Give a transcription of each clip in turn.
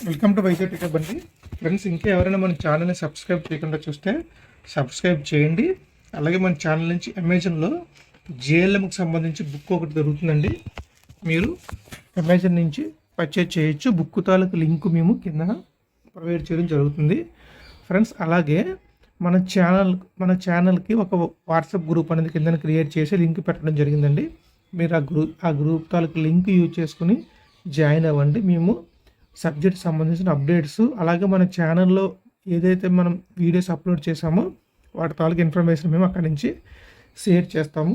Welcome to Vizag tech బండి. Friends, ఇంకా ఎవరైనా మన ఛానల్ని సబ్స్క్రైబ్ చేయకుండా చూస్తే సబ్స్క్రైబ్ చేయండి. అలాగే మన ఛానల్ నుంచి అమెజాన్లో జేఎల్ఎంకి సంబంధించి బుక్ ఒకటి దొరుకుతుందండి. మీరు అమెజాన్ నుంచి పర్చేజ్ చేయొచ్చు. బుక్ తాలూకు లింక్ మేము కింద ప్రొవైడ్ చేయడం జరుగుతుంది ఫ్రెండ్స్. అలాగే మన ఛానల్కి ఒక వాట్సాప్ గ్రూప్ అనేది కింద క్రియేట్ చేసి లింక్ పెట్టడం జరిగిందండి. మీరు ఆ గ్రూప్ తాలూకు లింక్ యూజ్ చేసుకుని జాయిన్ అవ్వండి. మేము సబ్జెక్ట్ సంబంధించిన అప్డేట్స్, అలాగే మన ఛానల్లో ఏదైతే మనం వీడియోస్ అప్లోడ్ చేసామో వాటి తాలూకు ఇన్ఫర్మేషన్ మేము అక్కడి నుంచి షేర్ చేస్తాము.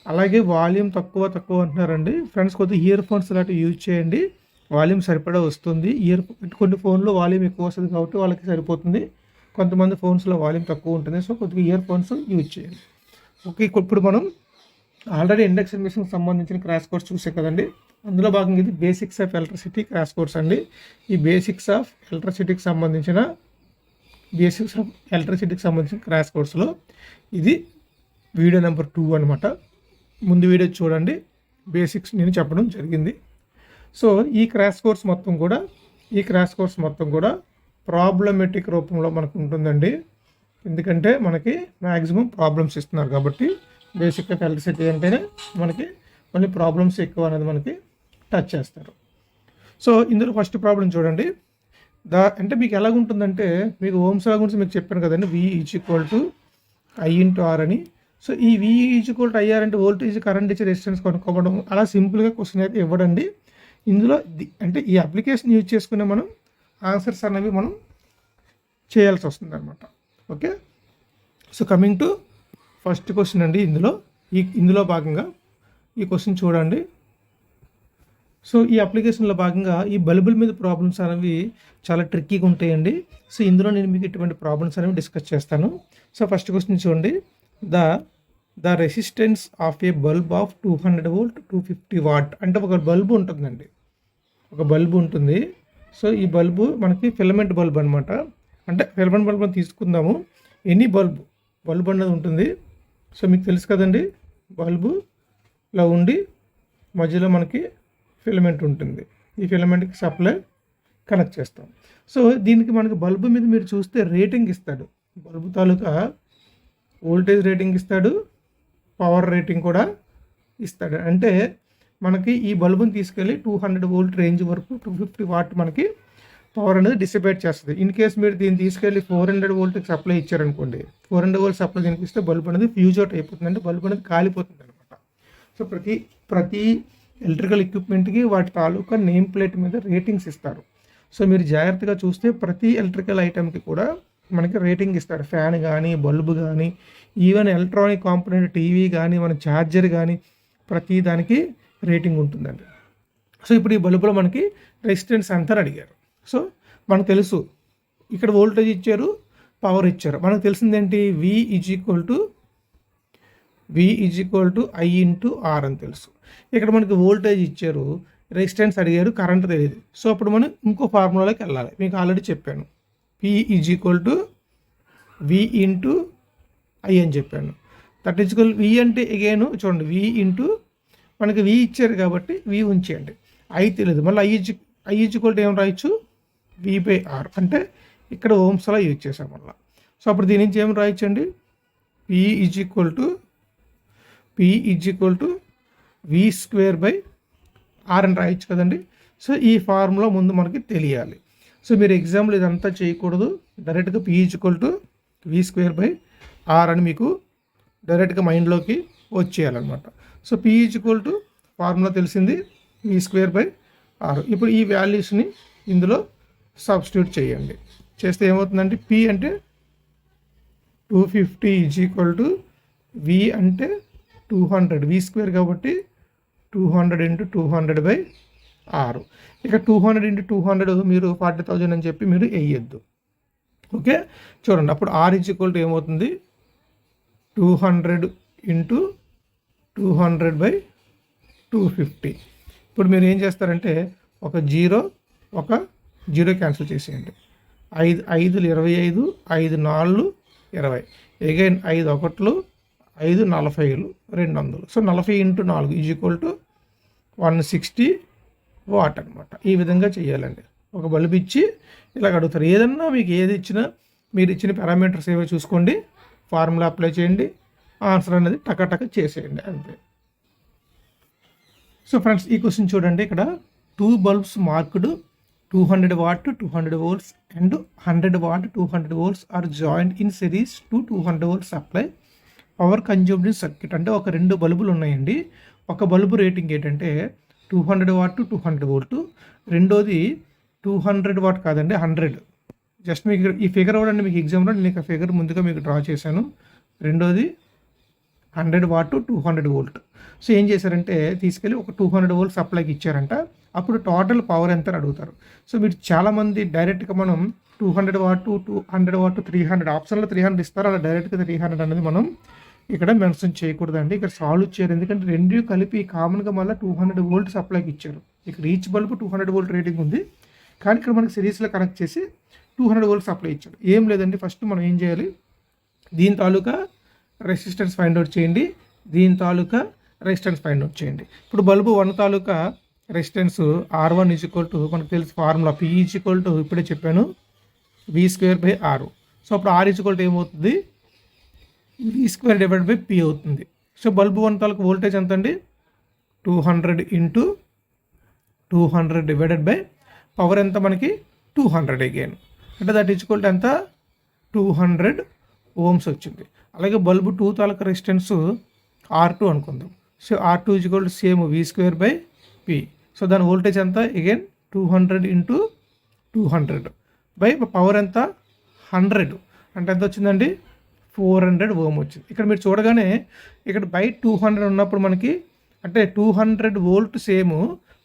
అలాగే వాల్యూమ్ తక్కువ అంటున్నారండి ఫ్రెండ్స్. కొద్దిగా ఇయర్ ఫోన్స్ లాంటివి యూజ్ చేయండి, వాల్యూమ్ సరిపడా వస్తుంది. కొన్ని ఫోన్లో వాల్యూమ్ ఎక్కువ వస్తుంది కాబట్టి వాళ్ళకి సరిపోతుంది. కొంతమంది ఫోన్స్లో వాల్యూమ్ తక్కువ ఉంటుంది, సో కొద్దిగా ఇయర్ ఫోన్స్ యూజ్ చేయండి. ఓకే, ఇప్పుడు మనం ఆల్రెడీ ఇండక్షన్ మిషన్కి సంబంధించిన క్రాష్ కోర్స్ చూసే కదండి. అందులో భాగంగా ఇది basics of electricity crash course అండి. ఈ బేసిక్స్ ఆఫ్ ఎలక్ట్రిసిటీకి సంబంధించిన క్రాష్ కోర్స్లో ఇది వీడియో నెంబర్ 2 అనమాట. ముందు వీడియో చూడండి, బేసిక్స్ నేను చెప్పడం జరిగింది. సో ఈ క్రాష్ కోర్స్ మొత్తం కూడా ప్రాబ్లమెటిక్ రూపంలో మనకు ఉంటుందండి. ఎందుకంటే మనకి మ్యాక్సిమం ప్రాబ్లమ్స్ ఇస్తున్నారు కాబట్టి బేసిక్ ఆఫ్ ఎలక్ట్రిసిటీ అంటేనే మనకి మళ్ళీ ప్రాబ్లమ్స్ ఎక్కువ అనేది మనకి టచ్ చేస్తారు. సో ఇందులో ఫస్ట్ ప్రాబ్లం చూడండి. అంటే మీకు ఎలాగుంటుందంటే, మీకు ఓమ్స్ లా గురించి మీకు చెప్పాను కదండి, V = I/R అని. సో ఈ V = IR అంటే వోల్టేజ్, కరెంట్ ఇచ్చి రెసిస్టెన్స్ కనుక్కోవడం, అలా సింపుల్గా క్వశ్చన్ అయితే ఇవ్వడండి. ఇందులో అంటే ఈ అప్లికేషన్ యూజ్ చేసుకునే మనం ఆన్సర్స్ అనేవి మనం చేయాల్సి వస్తుంది అనమాట. Okay, so coming to first question అండి. ఇందులో భాగంగా ఈ క్వశ్చన్ చూడండి. సో ఈ అప్లికేషన్లో భాగంగా ఈ బల్బుల మీద ప్రాబ్లమ్స్ అనేవి చాలా ట్రిక్కీగా ఉంటాయండి. సో ఇందులో నేను మీకు ఇటువంటి ప్రాబ్లమ్స్ అనేవి డిస్కస్ చేస్తాను. సో ఫస్ట్ క్వశ్చన్ చూడండి. The resistance of A bulb of 200 volt 250 watt అంటే ఒక బల్బు ఉంటుందండి, ఒక బల్బు ఉంటుంది. సో ఈ బల్బు మనకి ఫిలమెంట్ బల్బ్ అనమాట. అంటే ఫిలమెంట్ బల్బ్ అని తీసుకుందాము. ఎనీ బల్బు అనేది ఉంటుంది. సో మీకు తెలుసు కదండి, బల్బు ఇలా ఉండి మధ్యలో మనకి ఫిలమెంట్ ఉంటుంది. ఈ ఫిలమెంట్కి సప్లై కనెక్ట్ చేస్తాం. సో దీనికి మనకి బల్బు మీద మీరు చూస్తే రేటింగ్ ఇస్తాడు. బల్బు తాలూకా వోల్టేజ్ రేటింగ్ ఇస్తాడు, పవర్ రేటింగ్ కూడా ఇస్తాడు. అంటే మనకి ఈ బల్బుని తీసుకెళ్ళి 200 volt రేంజ్ వరకు 250 watt మనకి పవర్ అనేది డిసిపేట్ చేస్తుంది. ఇన్ కేస్ మీరు దీన్ని తీసుకెళ్ళి 400 voltకి సప్లై ఇచ్చారనుకోండి, 400 volt సప్లై దీనికి ఇస్తే బల్బు అనేది ఫ్యూజ్ అవుట్ అయిపోతుంది, అంటే బల్బు అనేది కాలిపోతుంది అనమాట. సో ప్రతి ఎలక్ట్రికల్ ఎక్విప్మెంట్కి వాటి తాలూకా నేమ్ ప్లేట్ మీద రేటింగ్స్ ఇస్తారు. సో మీరు జాగ్రత్తగా చూస్తే ప్రతి ఎలక్ట్రికల్ ఐటెంకి కూడా మనకి రేటింగ్ ఇస్తాడు. ఫ్యాన్ కానీ, బల్బు కానీ, ఈవెన్ ఎలక్ట్రానిక్ కాంపోనెంట్ టీవీ కానీ, మన ఛార్జర్ కానీ, ప్రతి దానికి రేటింగ్ ఉంటుందండి. సో ఇప్పుడు ఈ బల్బులో మనకి రెసిస్టెన్స్ ఎంత అడిగారు. సో మనకు తెలుసు, ఇక్కడ వోల్టేజ్ ఇచ్చారు, పవర్ ఇచ్చారు. మనకు తెలిసిందేంటి, V = I/R అని తెలుసు. ఇక్కడ మనకి వోల్టేజ్ ఇచ్చారు, రెసిస్టెన్స్ అడిగారు, కరెంట్ తెలియదు. సో అప్పుడు మనం ఇంకో ఫార్ములాలోకి వెళ్ళాలి. మీకు ఆల్రెడీ చెప్పాను, P = V × I అని చెప్పాను. దట్ ఈజ్ ఈక్వల్ V అంటే అగైన్ చూడండి, మనకి V ఇచ్చారు కాబట్టి V ఉంచేయండి. I తెలియదు, మళ్ళీ I = ఏం రాయొచ్చు, V/R అంటే ఇక్కడ ఓమ్స్ లా యూజ్ చేసాం మళ్ళీ. సో అప్పుడు దీని నుంచి ఏం రాయొచ్చండి, P = V²/R అని రాయొచ్చు కదండి. సో ఈ ఫార్ములా ముందు మనకి తెలియాలి. సో మీరు ఎగ్జాంపుల్ ఇదంతా చేయకూడదు, డైరెక్ట్గా P = V²/R అని మీకు డైరెక్ట్గా మైండ్లోకి వచ్చేయాలన్నమాట. సో P = ఫార్ములా తెలిసింది, V²/R. ఇప్పుడు ఈ వాల్యూస్ని ఇందులో సబ్స్టిట్యూట్ చేయండి. చేస్తే ఏమవుతుందంటే, P అంటే 250 = V అంటే 200, V² కాబట్టి 200 × 200/R. ఇక 200 × 200 మీరు 40,000 అని చెప్పి మీరు వేయద్దు. ఓకే, చూడండి అప్పుడు R = ఏమవుతుంది, 200 × 200/250. ఇప్పుడు మీరు ఏం చేస్తారంటే, ఒక జీరో క్యాన్సిల్ చేసేయండి. 5 5 25, 5 4 20, అగైన్ 5 1 5 40 200. సో 40 × 4 = 160 వాట్ అనమాట. ఈ విధంగా చేయాలండి. ఒక బల్బు ఇచ్చి ఇలాగ అడుగుతారు. ఏదన్నా మీకు ఏది ఇచ్చినా మీరు ఇచ్చిన పారామీటర్స్ ఏవో చూసుకోండి, ఫార్ములా అప్లై చేయండి, ఆన్సర్ అనేది టక చేసేయండి అంతే. సో ఫ్రెండ్స్, ఈ క్వశ్చన్ చూడండి. ఇక్కడ 2 bulbs marked 200 watt 200 volts and 100 watt 200 volts are joined in series to 200 volts supply. Power consumed in circuit. అంటే ఒక 2 బల్బులు ఉన్నాయండి. ఒక బల్బు రేటింగ్ ఏంటంటే 200 watt 200 volt, రెండోది 200 watt కాదండి 100. జస్ట్ మీకు ఈ ఫిగర్ కూడా మీకు ఎగ్జామ్లో నేను ఒక ఫిగర్ ముందుగా మీకు డ్రా చేశాను. రెండోది 100 watt 200 volt. సో ఏం చేశారంటే తీసుకెళ్ళి ఒక 200 volts సప్లైకి ఇచ్చారంట. అప్పుడు టోటల్ పవర్ ఎంత అని అడుగుతారు. సో మీరు చాలామంది డైరెక్ట్గా మనం 200 watt 200 watt 300 ఆప్షన్లో 300 ఇస్తారు, అలా డైరెక్ట్గా 300 అనేది మనం ఇక్కడ మెన్షన్ చేయకూడదండి. ఇక్కడ సాల్వ్ ఇచ్చారు, ఎందుకంటే రెండు కలిపి కామన్గా మళ్ళీ 200 volt సప్లైకి ఇచ్చారు. ఇక్కడ ఈచ్ బల్బు 200 volt రేటింగ్ ఉంది, కానీ ఇక్కడ మనకి సిరీస్లో కనెక్ట్ చేసి 200 volts సప్లై ఇచ్చారు. ఏం లేదండి, ఫస్ట్ మనం ఏం చేయాలి, దీని తాలూకా రెసిస్టెన్స్ ఫైండ్ అవుట్ చేయండి, దీని తాలూకా రెసిస్టెన్స్ ఫైండ్ అవుట్ చేయండి. ఇప్పుడు బల్బు 1 తాలూకా రెసిస్టెన్స్ R1 = మనకు తెలుసు ఫార్ములా P = ఇప్పుడే చెప్పాను V²/R. సో అప్పుడు R = ఏమవుతుంది, V² / P అవుతుంది. సో బల్బు 1 తాలూకా వోల్టేజ్ ఎంత అండి, 200 × 200 పవర్ ఎంత మనకి 200 అగైన్, అంటే దట్ ఈక్వల్ టు ఎంత 200 ohms వచ్చింది. అలాగే బల్బు 2 తాలూకా రెసిస్టెన్స్ R2 అనుకుందాం. So R2 = same V² / P. So దాని వోల్టేజ్ ఎంత అగైన్ 200 × 200 పవర్ ఎంత 100, అంటే ఎంత వచ్చిందండి 400 ohm వచ్చింది. ఇక్కడ మీరు చూడగానే ఇక్కడ 200 ఉన్నప్పుడు మనకి అంటే 200 volt సేమ్,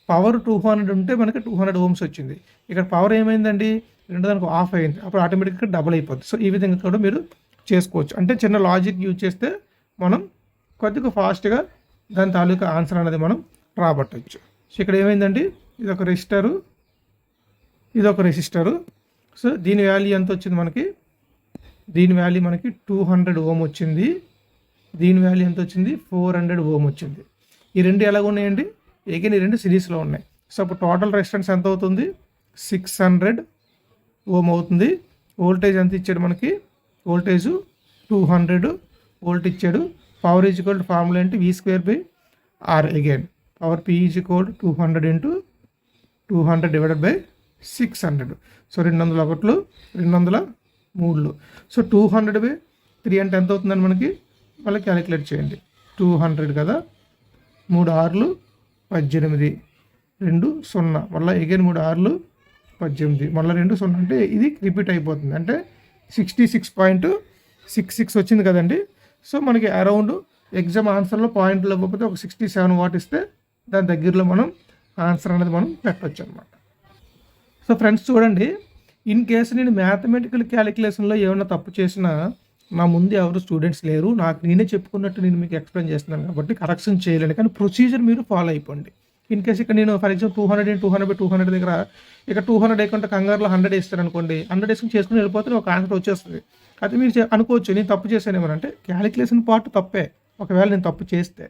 పవర్ 200 ఉంటే మనకి 200 ohms వచ్చింది. ఇక్కడ పవర్ ఏమైందండి, రెండో దానికి ఆఫ్ అయింది, అప్పుడు ఆటోమేటిక్గా డబుల్ అయిపోద్ది. సో ఈ విధంగా కూడా మీరు చేసుకోవచ్చు. అంటే చిన్న లాజిక్ యూజ్ చేస్తే మనం కొద్దిగా ఫాస్ట్గా దాని తాలూకా ఆన్సర్ అనేది మనం రాబట్టవచ్చు. సో ఇక్కడ ఏమైందండి, ఇదొక రెసిస్టరు. సో దీని వాల్యూ ఎంత వచ్చింది మనకి, దీని వాల్యూ మనకి 200 ohm వచ్చింది, దీని వాల్యూ ఎంత వచ్చింది 400 ohm వచ్చింది. ఈ రెండు ఎలాగ ఉన్నాయండి, ఏకైనా ఈ రెండు సిరీస్లో ఉన్నాయి. సో అప్పుడు టోటల్ రెసిస్టెన్స్ ఎంత అవుతుంది 600 ohm అవుతుంది. వోల్టేజ్ ఎంత ఇచ్చాడు మనకి, వోల్టేజ్ 200 volt ఇచ్చాడు. పవర్ ఫార్ములా ఏంటి V²/R again, power P = 200 × 200 / 600. So 201 203. So 200/3 అంటే ఎంత అవుతుందని మనకి మళ్ళీ క్యాలిక్యులేట్ చేయండి. 200 కదా, 3 6 18, 2 0, మళ్ళీ అగైన్ 3 6 18, మళ్ళీ 2 0, అంటే ఇది రిపీట్ అయిపోతుంది. అంటే 66.66 వచ్చింది కదండి. సో మనకి అరౌండ్ ఎగ్జామ్ ఆన్సర్లో పాయింట్లు ఇవ్వకపోతే ఒక 67 watt ఇస్తే దాని దగ్గరలో మనం ఆన్సర్ అనేది మనం పెట్టవచ్చు అనమాట. సో ఫ్రెండ్స్ చూడండి, ఇన్ కేసు నేను మ్యాథమెటికల్ క్యాలిక్యులేషన్లో ఏమైనా తప్పు చేసినా నా ముందు ఎవరు స్టూడెంట్స్ లేరు, నాకు నేనే చెప్పుకున్నట్టు నేను మీకు ఎక్స్ప్లెయిన్ చేస్తున్నాను కాబట్టి కరెక్షన్ చేయలేను, కానీ ప్రొసీజర్ మీరు ఫాలో అయిపోండి. ఇన్ కేసు ఇక్కడ నేను ఫర్ ఎగ్జాంపుల్ 200 × 200/200 దగ్గర ఇక్కడ 200 వేయకుండా కంగారులో 100 వేస్తారు అనుకోండి, 100 వేసుకుని చేసుకుని వెళ్ళిపోతే ఒక ఆన్సర్ వచ్చేస్తుంది. అయితే మీరు అనుకోవచ్చు నేను తప్పు చేశాను ఏమనంటే, క్యాలిక్యులేషన్ పార్ట్ తప్పే ఒకవేళ నేను తప్పు చేస్తే,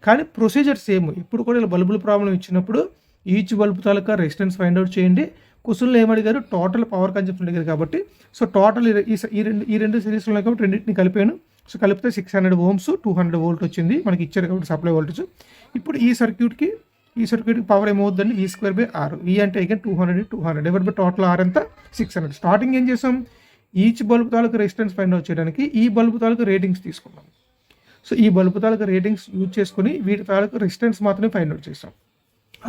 కానీ ప్రొసీజర్ సేమ్. ఇప్పుడు కూడా ఇలా బల్బుల ప్రాబ్లం ఇచ్చినప్పుడు ఈచ్ బల్బు తాలూకా రెసిస్టెన్స్ ఫైండ్ అవుట్ చేయండి. క్వశ్చన్లో ఏమడిగారు, టోటల్ పవర్ కన్జంప్షన్ అడిగారు కాబట్టి సో టోటల్ ఈ రెండు సిరీస్లో ఉన్నాయి కాబట్టి రెండింటిని కలిపాను. సో కలిపితే 600 ohms 200 volt వచ్చింది మనకి ఇచ్చారు కాబట్టి సప్లై వోల్టేజ్. ఇప్పుడు ఈ సర్క్యూట్కి పవర్ ఏమవుతుందండి V²/R. V అంటే again 200 × 200 టోటల్ R ఎంత 600. స్టార్టింగ్ ఏం చేసాం, ఈచ్ బల్బు తాలూకా రెసిస్టెన్స్ ఫైండ్ అవుట్ చేయడానికి ఈ బల్బు తాలూకా రేటింగ్స్ తీసుకున్నాం. సో ఈ బల్బు తాలూకా రేటింగ్స్ యూజ్ చేసుకుని వీటి తాలూకా రెసిస్టెన్స్ మాత్రమే ఫైండ్ అవుట్ చేసాం.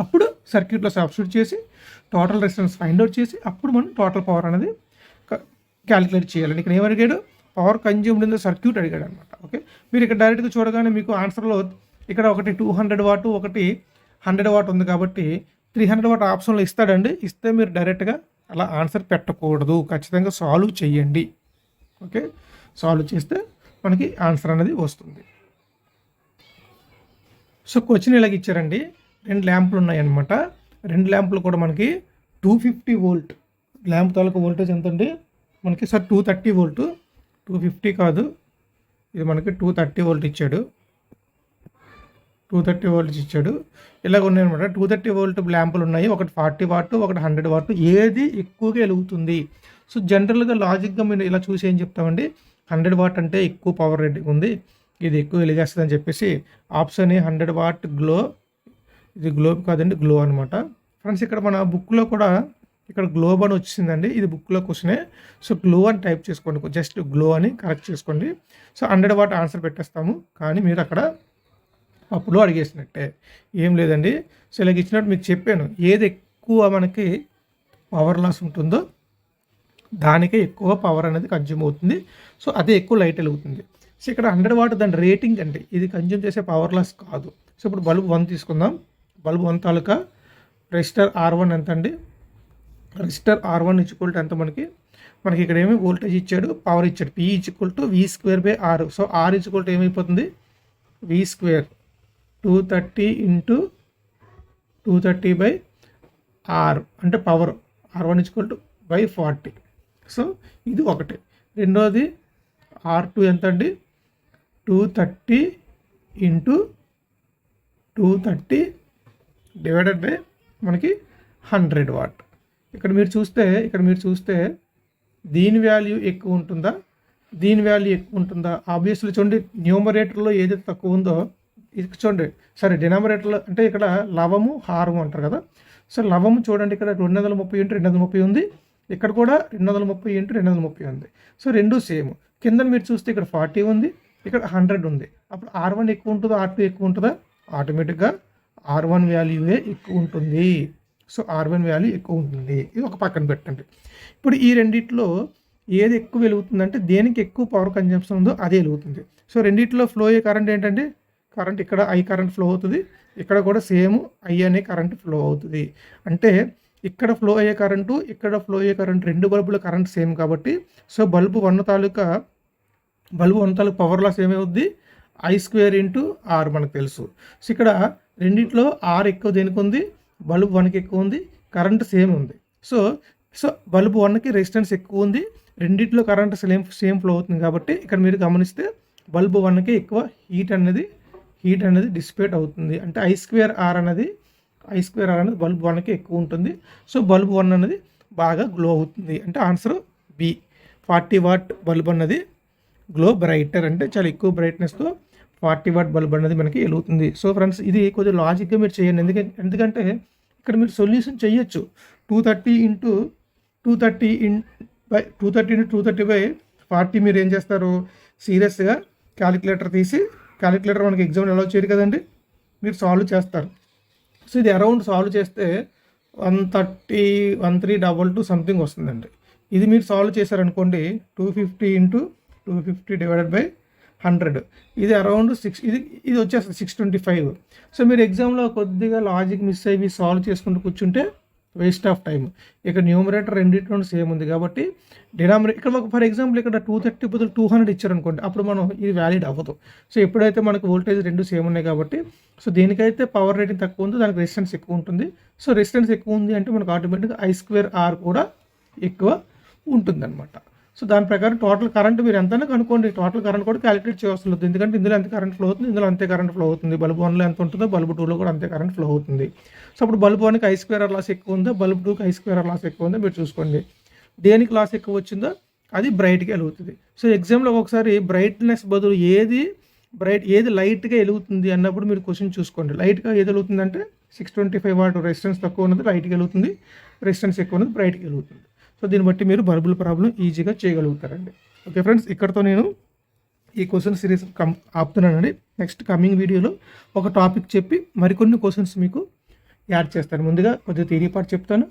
అప్పుడు సర్క్యూట్లో సబ్స్టిట్యూట్ చేసి టోటల్ రెసిస్టెన్స్ ఫైండ్ అవుట్ చేసి అప్పుడు మనం టోటల్ పవర్ అనేది క్యాలిక్యులేట్ చేయాలి. ఇక్కడ ఏమడిగాడు, power consumed in the circuit అడిగాడు అనమాట. ఓకే, మీరు ఇక్కడ డైరెక్ట్గా చూడగానే మీకు ఆన్సర్లో ఇక్కడ ఒకటి 200 watt ఒకటి 100 watt ఉంది కాబట్టి 300 watt ఆప్షన్లో ఇస్తాడండి. ఇస్తే మీరు డైరెక్ట్గా అలా ఆన్సర్ పెట్టకూడదు, ఖచ్చితంగా సాల్వ్ చేయండి. ఓకే, సాల్వ్ చేస్తే మనకి ఆన్సర్ అనేది వస్తుంది. సో క్వశ్చన్ ఇలాగ ఇచ్చారండి, 2 ల్యాంపులు ఉన్నాయన్నమాట. 2 ల్యాంపులు కూడా మనకి 250 volt. ల్యాంప్ తాలూకా వోల్టేజ్ ఎంత అండి మనకి, సార్ 230 volt, 250 కాదు, ఇది మనకి 230 volt ఇచ్చాడు. 230 వోల్ట్స్ ఇచ్చాడు. ఇలాగ ఉన్నాయన్నమాట. 230 వోల్ట్ ల్యాంపులు ఉన్నాయి. ఒకటి 40 వాట్, ఒకటి 100 వాట్. ఏది ఎక్కువగా వెలుగుతుంది? సో జనరల్గా లాజిక్గా మీరు ఇలా చూసి ఏం చెప్తామండి, 100 వాట్ అంటే ఎక్కువ పవర్ రేటింగ్ ఉంది, ఇది ఎక్కువ వెలిగేస్తుంది అని చెప్పేసి ఆప్షన్ ఏ 100 వాట్ గ్లో. ఇది గ్లోబ్ కాదండి, గ్లో అనమాట. ఫ్రెండ్స్ ఇక్కడ మన బుక్లో కూడా ఇక్కడ గ్లోబ్ అని వచ్చిందండి. ఇది బుక్లో క్వశ్చనే. సో గ్లో అని టైప్ చేసుకోండి, జస్ట్ గ్లో అని కరెక్ట్ చేసుకోండి. సో 100 వాట్ ఆన్సర్ పెట్టేస్తాము. కానీ మీరు అక్కడ అప్పుడు అడిగేసినట్టే, ఏం లేదండి. సో ఇలాగ ఇచ్చినట్టు మీకు చెప్పాను, ఏది ఎక్కువ మనకి పవర్ లాస్ ఉంటుందో దానికే ఎక్కువ పవర్ అనేది కన్జ్యూమ్ అవుతుంది. సో అదే ఎక్కువ లైట్ వెలుగుతుంది. సో ఇక్కడ 100 వాట్ దాని రేటింగ్ అండి, ఇది కన్జ్యూమ్ చేసే పవర్ లాస్ కాదు. సో ఇప్పుడు బల్బ్ 1 తీసుకుందాం. బల్బ్ 1 తాలూకా రెసిస్టర్ R1 ఎంత అండి? రెసిస్టర్ R1 ఈక్వల్ ఎంత మనకి ఇక్కడ ఏమి వోల్టేజ్ ఇచ్చాడు, పవర్ ఇచ్చాడు. P equal to V²/R. So R equal to ఏమైపోతుంది, V², 230 × 230/R అంటే power. R1 equal to 40. So ఇది ఒకటి. రెండోది R2 ఎంత అండి, 230 × 230 డివైడెడ్ బై మనకి 100 వాట్. ఇక్కడ మీరు చూస్తే దీని వాల్యూ ఎక్కువ ఉంటుందా, దీని వాల్యూ ఎక్కువ ఉంటుందా? ఆబ్వియస్లీ చూడండి, న్యూమరేటర్లో ఏదైతే తక్కువ ఉందో ఇది చూడండి. సరే డినామినేటర్లో అంటే ఇక్కడ లవము హారము అంటారు కదా. సో లవము చూడండి, ఇక్కడ 230 × 230 ఉంది, ఇక్కడ కూడా 230 × 230 ఉంది. సో రెండు సేమ్. కింద మీరు చూస్తే ఇక్కడ 40 ఉంది, ఇక్కడ 100 ఉంది. అప్పుడు R1 ఎక్కువ ఉంటుందా, R2 ఎక్కువ ఉంటుందా? ఆటోమేటిక్గా R1 వాల్యూవే ఎక్కువ ఉంటుంది. సో R1 వాల్యూ ఎక్కువ ఉంటుంది. ఇది ఒక పక్కన పెట్టండి. ఇప్పుడు ఈ రెండిట్లో ఏది ఎక్కువ వెలుగుతుందంటే దేనికి ఎక్కువ పవర్ కన్జంప్షన్ ఉందో అదే వెలుగుతుంది. సో రెండిట్లో ఫ్లో అయ్యే కరెంట్ ఏంటంటే, కరెంట్ ఇక్కడ I కరెంట్ ఫ్లో అవుతుంది, ఇక్కడ కూడా సేమ్ I అనే కరెంట్ ఫ్లో అవుతుంది. అంటే ఇక్కడ ఫ్లో అయ్యే కరెంటు, ఇక్కడ ఫ్లో అయ్యే కరెంట్, రెండు బల్బుల కరెంట్ సేమ్ కాబట్టి సో బల్బు 1 తాలూకా పవర్ లాస్ ఏమవుద్ది, I² × R మనకు తెలుసు. సో ఇక్కడ రెండిట్లో R ఎక్కువ దేనికి ఉంది, బల్బు 1కి ఎక్కువ ఉంది, కరెంట్ సేమ్ ఉంది. సో బల్బు 1కి రెసిస్టెన్స్ ఎక్కువ ఉంది, రెండిట్లో కరెంట్ సేమ్ ఫ్లో అవుతుంది కాబట్టి ఇక్కడ మీరు గమనిస్తే బల్బు 1కి ఎక్కువ హీట్ అనేది డిసిపేట్ అవుతుంది. అంటే I² R అనేది బల్బు 1కి ఎక్కువ ఉంటుంది. సో బల్బు 1 అనేది బాగా గ్లో అవుతుంది. అంటే ఆన్సర్ బి. 40 వాట్ బల్బ్ అన్నది గ్లో బ్రైటర్, అంటే చాలా ఎక్కువ బ్రైట్నెస్తో 40 వాట్ బల్బ్ అనేది మనకి వెలుగుతుంది. సో ఫ్రెండ్స్ ఇది కొద్దిగా లాజిక్గా మీరు చేయండి. ఎందుకంటే ఇక్కడ మీరు సొల్యూషన్ చేయొచ్చు. 230 × 230/40 మీరు ఏం చేస్తారు, సీరియస్గా క్యాలిక్యులేటర్ తీసి, క్యాలిక్యులేటర్ మనకి ఎగ్జామ్ అలౌ చేయరు కదండి, మీరు సాల్వ్ చేస్తారు. సో ఇది అరౌండ్ సాల్వ్ చేస్తే 130, 1322 సంథింగ్ వస్తుందండి. ఇది మీరు సాల్వ్ చేశారనుకోండి, 250 × 250 డివైడెడ్ బై 100, ఇది అరౌండ్ 6, ఇది వచ్చేస్తుంది 625. సో మీరు ఎగ్జామ్లో కొద్దిగా లాజిక్ మిస్ అయ్యి సాల్వ్ చేసుకుంటూ కూర్చుంటే వేస్ట్ ఆఫ్ టైం. ఇక్కడ న్యూమరేటర్ రెండింటిలో సేమ్ ఉంది కాబట్టి డినామినేటర్ ఇక్కడ ఫర్ ఎగ్జాంపుల్ ఇక్కడ 230 బదులు 200 ఇచ్చారనుకోండి, అప్పుడు మనం ఇది వ్యాలిడ్ అవ్వదు. సో ఎప్పుడైతే మనకు వోల్టేజ్ రెండు సేమ్ ఉన్నాయి కాబట్టి సో దేనికైతే పవర్ రేటింగ్ తక్కువ ఉందో దానికి రెసిస్టెన్స్ ఎక్కువ ఉంటుంది. సో రెసిస్టెన్స్ ఎక్కువ ఉంది అంటే మనకు ఆటోమేటిక్గా I²R కూడా ఎక్కువ ఉంటుందన్నమాట. సో దాని ప్రకారం టోటల్ కరెంట్ మీరు ఎంతైనా కనుక్కోండి, టోటల్ కరెంట్ కూడా క్యాలిక్యులేట్ చేయవలసి ఉంటుంది. ఎందుకంటే ఇందులో ఎంత కరెంట్ ఫ్లో అవుతుంది, ఇందులో అంతే కరెంట్ ఫ్లో అవుతుంది. బల్బు 1లో ఎంత ఉంటుందో బల్బు 2లో కూడా అంతే కరెంట్ ఫ్లో అవుతుంది. సో అప్పుడు బల్బు 1కి I² లాస్ ఎక్కువ ఉందో, బల్బు 2కి I² లాస్ ఎక్కువ ఉందో మీరు చూసుకోండి. దేనికి లాస్ ఎక్కువ వచ్చిందో అది బ్రైట్గా వెలుగుతుంది. సో ఎగ్జామ్లో ఒకసారి బ్రైట్నెస్ బదులు ఏది లైట్గా వెలుగుతుంది అన్నప్పుడు మీరు క్వశ్చన్ చూసుకోండి. లైట్గా ఏది వెలుగుతుందంటే 625 వాట్ రెసిస్టెన్స్ తక్కువ ఉన్నది లైట్గా వెలుగుతుంది, రెసిస్టెన్స్ ఎక్కువ ఉన్నది బ్రైట్గా వెలుగుతుంది. సో దీన్ని బట్టి మీరు బల్బుల ప్రాబ్లం ఈజీగా చేయగలుగుతారండి. ఓకే ఫ్రెండ్స్, ఇక్కడతో నేను ఈ క్వశ్చన్ సిరీస్ ఆపుతున్నానండి. నెక్స్ట్ కమింగ్ వీడియోలో ఒక టాపిక్ చెప్పి మరికొన్ని క్వశ్చన్స్ మీకు యాడ్ చేస్తాను. ముందుగా కొద్దిగా థియరీ పార్ట్ చెప్తాను,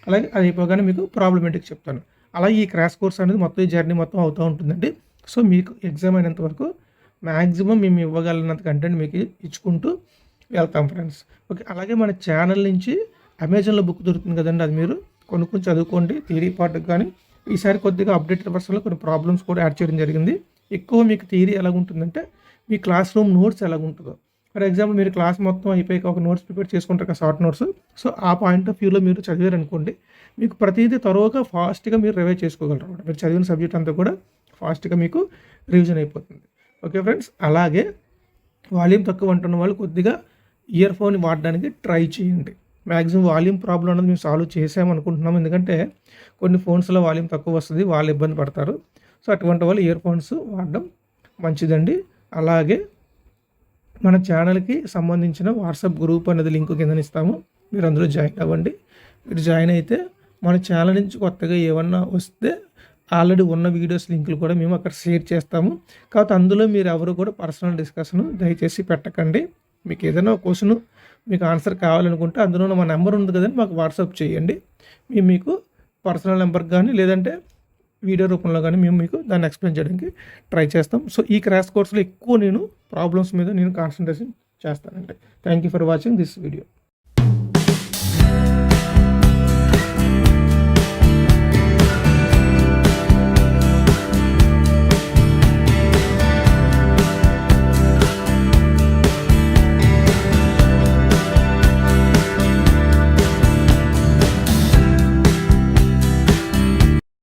అలాగే అది అయిపోగానే మీకు ప్రాబ్లమేటిక్ చెప్తాను. అలాగే ఈ క్రాష్ కోర్స్ అనేది మొత్తం ఈ జర్నీ మొత్తం అవుతూ ఉంటుందండి. సో మీకు ఎగ్జామ్ అయినంత వరకు మ్యాక్సిమం మేము ఇవ్వగలిగినంత కంటెంట్ మీకు ఇచ్చుకుంటూ వెళ్తాం ఫ్రెండ్స్. ఓకే, అలాగే మన ఛానల్ నుంచి అమెజాన్లో బుక్ దొరుకుతుంది కదండి, అది మీరు కొనుక్కొని చదువుకోండి థియరీ పార్ట్కి. కానీ ఈసారి కొద్దిగా అప్డేటెడ్ వర్షన్లో కొన్ని ప్రాబ్లమ్స్ కూడా యాడ్ చేయడం జరిగింది. ఎక్కువ మీకు థియరీ ఎలాగుంటుందంటే మీ క్లాస్ రూమ్ నోట్స్ ఎలాగుంటుందో, ఫర్ ఎగ్జాంపుల్ మీరు క్లాస్ మొత్తం అయిపోయాక ఒక నోట్స్ ప్రిపేర్ చేసుకుంటారు కదా, షార్ట్ నోట్స్. సో ఆ పాయింట్ ఆఫ్ వ్యూలో మీరు చదివారనుకోండి, మీకు ప్రతిదీ త్వరగా ఫాస్ట్గా మీరు రివైజ్ చేసుకోగలరు అనమాట. మీరు చదివిన సబ్జెక్ట్ అంతా కూడా ఫాస్ట్గా మీకు రివిజన్ అయిపోతుంది. ఓకే ఫ్రెండ్స్, అలాగే వాల్యూమ్ తక్కువ అంటున్న వాళ్ళు కొద్దిగా ఇయర్ ఫోన్ వాడడానికి ట్రై చేయండి. మ్యాక్సిమం వాల్యూమ్ ప్రాబ్లం అనేది మేము సాల్వ్ చేసామనుకుంటున్నాం. ఎందుకంటే కొన్ని ఫోన్స్లో వాల్యూమ్ తక్కువ వస్తుంది, వాళ్ళు ఇబ్బంది పడతారు. సో అటువంటి వాళ్ళు ఇయర్ ఫోన్స్ వాడడం మంచిదండి. అలాగే మన ఛానల్కి సంబంధించిన వాట్సాప్ గ్రూప్ అనేది లింక్ కింద ఇస్తాము, మీరు అందులో జాయిన్ అవ్వండి. మీరు జాయిన్ అయితే మన ఛానల్ నుంచి కొత్తగా ఏమన్నా వస్తే ఆల్రెడీ ఉన్న వీడియోస్ లింకులు కూడా మేము అక్కడ షేర్ చేస్తాము. కాబట్టి అందులో మీరు ఎవరు కూడా పర్సనల్ డిస్కషన్ దయచేసి పెట్టకండి. మీకు ఏదైనా క్వశ్చన్ మీకు ఆన్సర్ కావాలనుకుంటే అందులో మా నెంబర్ ఉంది కదండి, మాకు వాట్సాప్ చేయండి. మేము మీకు పర్సనల్ నెంబర్ కానీ లేదంటే వీడియో రూపంలో కానీ మేము మీకు దాన్ని ఎక్స్ప్లెయిన్ చేయడానికి ట్రై చేస్తాం. సో ఈ క్రాష్ కోర్స్లో ఎక్కువ నేను ప్రాబ్లమ్స్ మీద నేను కాన్సన్ట్రేషన్ చేస్తానండి. Thank you for watching this video.